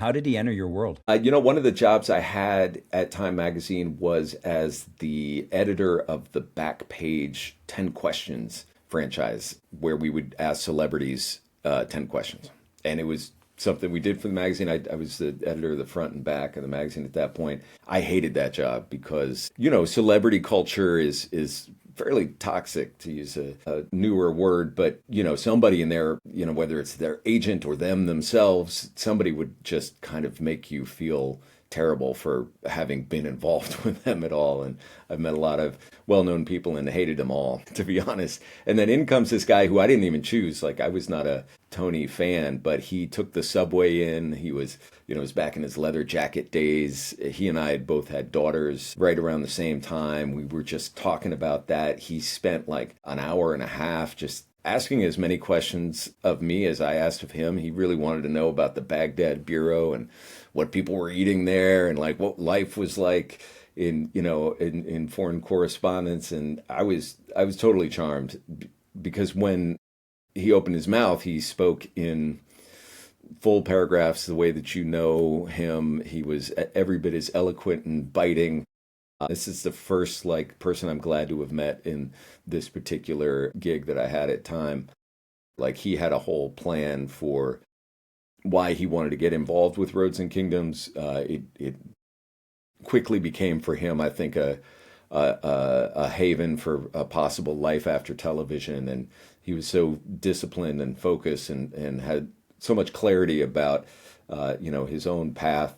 How did he enter your world? One of the jobs I had at Time Magazine was as the editor of the Back Page 10 Questions franchise, where we would ask celebrities 10 questions. And it was something we did for the magazine. I was the editor of the front and back of the magazine at that point. I hated that job because, celebrity culture is fairly toxic, to use a newer word, but somebody in there, whether it's their agent or them themselves, somebody would just kind of make you feel terrible for having been involved with them at all. And I've met a lot of well-known people and hated them all, to be honest. And then in comes this guy who I didn't even choose. Like, I was not a Tony fan, but he took the subway in. He was, it was back in his leather jacket days. He and I had both had daughters right around the same time. We were just talking about that. He spent like an hour and a half just asking as many questions of me as I asked of him. He really wanted to know about the Baghdad Bureau and what people were eating there and like what life was like in foreign correspondence. And I was totally charmed because when he opened his mouth, he spoke in full paragraphs the way that you know him. He was every bit as eloquent and biting. This is the first like person I'm glad to have met in this particular gig that I had at Time. Like, he had a whole plan for why he wanted to get involved with Roads and Kingdoms. It quickly became for him, I think, a haven for a possible life after television. And he was so disciplined and focused and had so much clarity about his own path